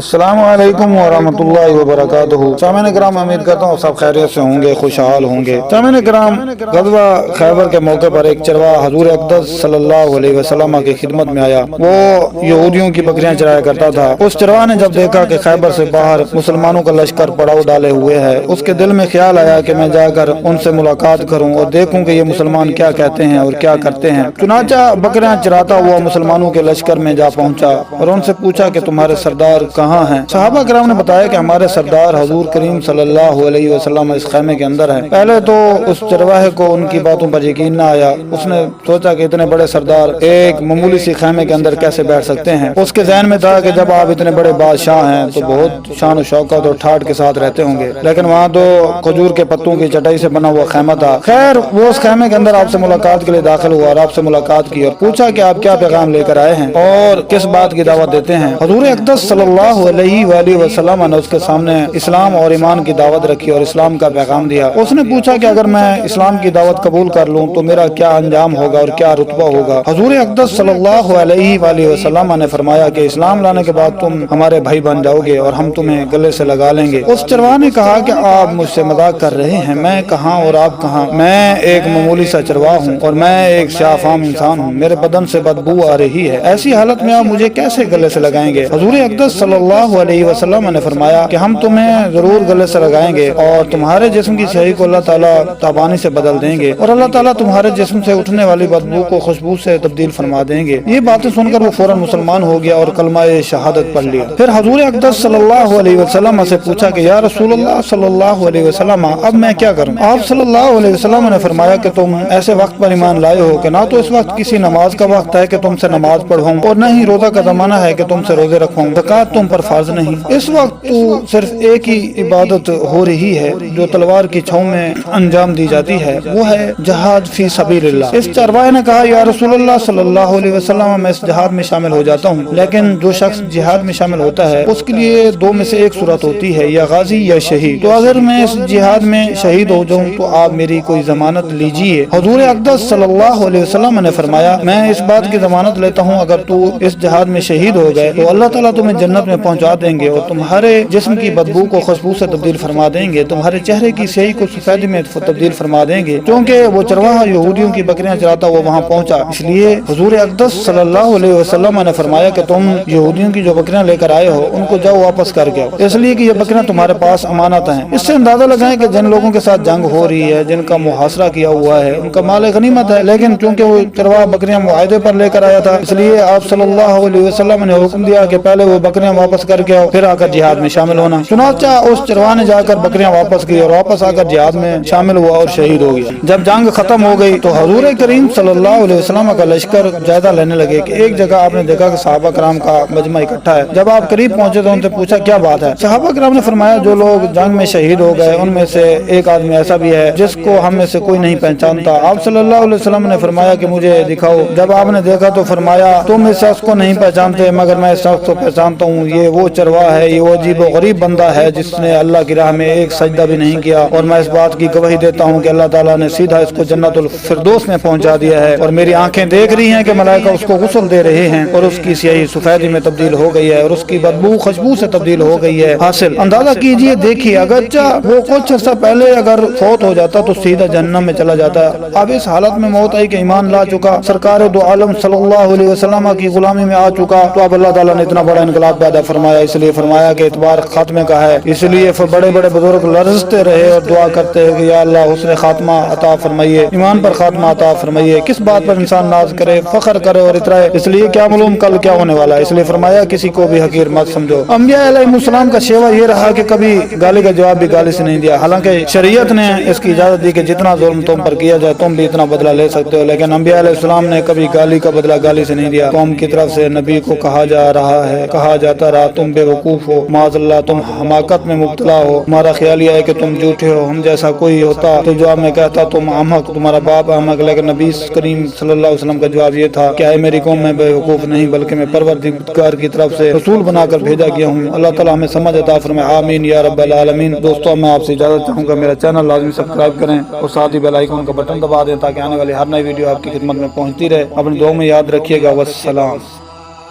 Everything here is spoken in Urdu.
السلام علیکم ورحمۃ اللہ وبرکاتہ۔ سامعین کرام، امید کرتا ہوں سب خیریت سے ہوں گے، خوشحال ہوں گے۔ سامعین کرام، غزوہ خیبر کے موقع پر ایک چرواہا حضور اقدس صلی اللہ علیہ وسلم کی خدمت میں آیا۔ وہ یہودیوں کی بکریاں چرایا کرتا تھا۔ اس چرواہے نے جب دیکھا کہ خیبر سے باہر مسلمانوں کا لشکر پڑاؤ ڈالے ہوئے ہے، اس کے دل میں خیال آیا کہ میں جا کر ان سے ملاقات کروں اور دیکھوں کہ یہ مسلمان کیا کہتے ہیں اور کیا کرتے ہیں۔ چنانچہ بکریاں چراتا ہوا مسلمانوں کے لشکر میں جا پہنچا اور ان سے پوچھا کہ تمہارے سردار کہاں ہیں؟ صحابہ کرام نے بتایا کہ ہمارے سردار حضور کریم صلی اللہ علیہ وسلم اس خیمے کے اندر ہیں۔ پہلے تو اس چرواہے کو ان کی باتوں پر یقین نہ آیا۔ اس نے سوچا کہ اتنے بڑے سردار ایک معمولی سی خیمے کے اندر کیسے بیٹھ سکتے ہیں۔ اس کے ذہن میں تھا کہ جب آپ اتنے بڑے بادشاہ ہیں تو بہت شان و شوکت اور ٹھاٹ کے ساتھ رہتے ہوں گے، لیکن وہاں تو کھجور کے پتوں کی چٹائی سے بنا ہوا خیمہ تھا۔ خیر، وہ اس خیمے کے اندر آپ سے ملاقات کے لیے داخل ہوا اور آپ سے ملاقات کی اور پوچھا کہ آپ کیا پیغام لے کر آئے ہیں اور کس بات کی دعوت دیتے ہیں۔ حضور اقدس صلی اللہ علیہ وآلہ وسلم نے اس کے سامنے اسلام اور ایمان کی دعوت رکھی اور اسلام کا پیغام دیا۔ اس نے پوچھا کہ اگر میں اسلام کی دعوت قبول کر لوں تو میرا کیا انجام ہوگا اور کیا رتبہ ہوگا؟ حضور اقدس صلی اللہ علیہ وآلہ وسلم نے فرمایا کہ اسلام لانے کے بعد تم ہمارے بھائی بن جاؤ گے اور ہم تمہیں گلے سے لگا لیں گے۔ اس چرواہے نے کہا کہ آپ مجھ سے مذاق کر رہے ہیں، میں کہاں اور آپ کہاں؟ میں ایک معمولی سا چرواہ ہوں اور میں ایک سیاہ فام انسان ہوں، میرے بدن سے بدبو آ رہی ہے، ایسی حالت میں آپ مجھے کیسے گلے سے لگائیں گے؟ حضور اقدس صلی اللہ علیہ وسلم نے فرمایا کہ ہم تمہیں ضرور گلے سے لگائیں گے اور تمہارے جسم کی سیاہی کو اللہ تعالیٰ تابانی سے بدل دیں گے اور اللہ تعالیٰ تمہارے جسم سے اٹھنے والی بدبو کو خوشبو سے تبدیل فرما دیں گے۔ یہ باتیں سن کر وہ فوراً مسلمان ہو گیا اور کلمہ شہادت پڑھ لیا۔ پھر حضور اقدس صلی اللہ علیہ وسلم سے پوچھا کہ یا رسول اللہ صلی اللہ علیہ وسلم، اب میں کیا کروں؟ آپ صلی اللہ علیہ وسلم نے فرمایا کہ تم ایسے وقت پر ایمان لائے ہو کہ نہ تو اس وقت کسی نماز کا وقت ہے کہ تم سے نماز پڑھوں اور نہ ہی روزہ کا زمانہ ہے کہ تم سے روزے رکھوں، زکوٰۃ تم پر فرض نہیں، اس وقت تو صرف ایک ہی عبادت ہو رہی ہے جو تلوار کی چھاؤں میں انجام دی جاتی ہے، وہ ہے جہاد فی سبیل اللہ۔ اس چرواہے نے کہا یا رسول اللہ صلی اللہ علیہ وسلم، میں اس جہاد میں شامل ہو جاتا ہوں، لیکن جو شخص جہاد میں شامل ہوتا ہے اس کے لیے دو میں سے ایک صورت ہوتی ہے، یا غازی یا شہید، تو اگر میں اس جہاد میں شہید ہو جاؤں تو آپ میری کوئی ضمانت لیجیے۔ حضور اقدس صلی اللہ علیہ وسلم نے فرمایا میں اس بات کی ضمانت لیتا ہوں اگر تو اس جہاد میں شہید ہو گئے تو اللہ تعالیٰ تمہیں جنت میں پہنچا دیں گے اور تمہارے جسم کی بدبو کو خوشبو سے تبدیل فرما دیں گے، تمہارے چہرے کی سیاہی کو سفیدی میں تبدیل فرما دیں گے۔ کیونکہ وہ چرواہا یہودیوں کی بکریاں چراتا وہ وہاں پہنچا، اس لیے حضور اقدس صلی اللہ علیہ وسلم نے فرمایا کہ تم یہودیوں کی جو بکریاں لے کر آئے ہو ان کو جاؤ واپس کر کے آؤ، اس لیے کہ یہ بکریاں تمہارے پاس امانت ہیں۔ اس سے اندازہ لگائیں کہ جن لوگوں کے ساتھ جنگ ہو رہی ہے، جن کا محاصرہ کیا ہوا ہے، ان کا مال غنیمت ہے، لیکن چونکہ وہ چرواہا بکریاں معاہدے پر لے کر آیا تھا، اس لیے آپ صلی اللہ علیہ وسلم نے حکم دیا کہ پہلے وہ بکریاں واپس کر کے آؤ، پھر آ کر جہاد میں شامل ہونا۔ چنانچہ اس چرواہے نے جا کر بکریاں واپس کی اور واپس آ کر جہاد میں شامل ہوا اور شہید ہو گیا۔ جب جنگ ختم ہو گئی تو حضور کریم صلی اللہ علیہ وسلم کا لشکر جائزہ لینے لگے کہ ایک جگہ آپ نے دیکھا کہ صحابہ کرام کا مجمع اکٹھا ہے۔ جب آپ قریب پہنچے تو ان سے پوچھا کیا بات ہے؟ صحابہ کرام نے فرمایا جو لوگ جنگ میں شہید ہو گئے ان میں سے ایک آدمی ایسا بھی ہے جس کو ہم میں سے کوئی نہیں پہچانتا۔ آپ صلی اللہ علیہ وسلم نے فرمایا کہ مجھے دکھاؤ۔ جب آپ نے دیکھا تو فرمایا تم اس شخص کو نہیں پہچانتے مگر میں اس شخص کو پہچانتا ہوں، یہ وہ چرواہا ہے، یہ وہ عجیب و غریب بندہ ہے جس نے اللہ کی راہ میں ایک سجدہ بھی نہیں کیا، اور میں اس بات کی گواہی دیتا ہوں کہ اللہ تعالیٰ نے سیدھا اس کو جنت الفردوس میں پہنچا دیا ہے، اور میری آنکھیں دیکھ رہی ہیں کہ ملائکہ اس کو غسل دے رہے ہیں اور اس کی سیاہی سفیدی میں تبدیل ہو گئی ہے اور اس کی بدبو خوشبو سے تبدیل ہو گئی ہے۔ حاصل اندازہ کیجئے، دیکھیے، اگرچہ وہ کچھ عرصہ پہلے اگر فوت ہو جاتا تو سیدھا جہنم میں چلا جاتا، اب اس حالت میں موت آئی کہ ایمان لا چکا، سرکار دو عالم صلی اللہ علیہ وسلم کی غلامی میں آ چکا، تو اب اللہ تعالیٰ نے اتنا بڑا انقلاب پیدا فرمایا، اس لیے فرمایا کہ اعتبار خاتمے کا ہے، اس لیے بڑے بڑے بزرگ لرزتے رہے اور دعا کرتے ہیں کہ یا اللہ حسن خاتمہ عطا فرمائیے، ایمان پر خاتمہ عطا فرمائیے۔ کس بات پر انسان ناز کرے، فخر کرے اور اترائے، اس لیے کیا معلوم کل کیا ہونے والا ہے، اس لیے فرمایا کسی کو بھی حقیر مت سمجھو۔ انبیاء علیہ السلام کا شیوا یہ رہا کہ کبھی گالی کا جواب بھی گالی سے نہیں دیا، حالانکہ شریعت نے اس کی اجازت دی کہ جتنا ظلم تم پر کیا جائے تم بھی اتنا بدلہ لے سکتے ہو، لیکن انبیاء علیہ السلام نے کبھی گالی کا بدلہ گالی سے نہیں دیا۔ قوم کی طرف سے نبی کو کہا جا رہا ہے، کہا جاتا رہا تم بے وقوف ہو، معاذ اللہ تم حماقت میں مبتلا ہو، ہمارا خیال یہ ہے کہ تم جھوٹے ہو، ہم جیسا کوئی ہوتا تو جواب میں کہتا تم احمق، تمہارا باپ احمق، لیکن نبی کریم صلی اللہ علیہ وسلم کا جواب یہ تھا کہ اے میری قوم میں بے وقوف نہیں بلکہ میں پروردگار کی طرف سے رسول بنا کر بھیجا گیا ہوں۔ اللہ تعالیٰ ہمیں سمجھ عطا فرمائے، آمین یا رب العالمین۔ دوستوں میں آپ سے اجازت چاہوں گا، میرا چینل لازمی سبسکرائب کریں اور ساتھ ہی بیل آئیکن کا بٹن دبا دیں تاکہ آنے والی ہر نئی ویڈیو آپ کی خدمت میں پہنچتی رہے۔ اپنی دعاؤں میں یاد رکھیے گا، والسلام۔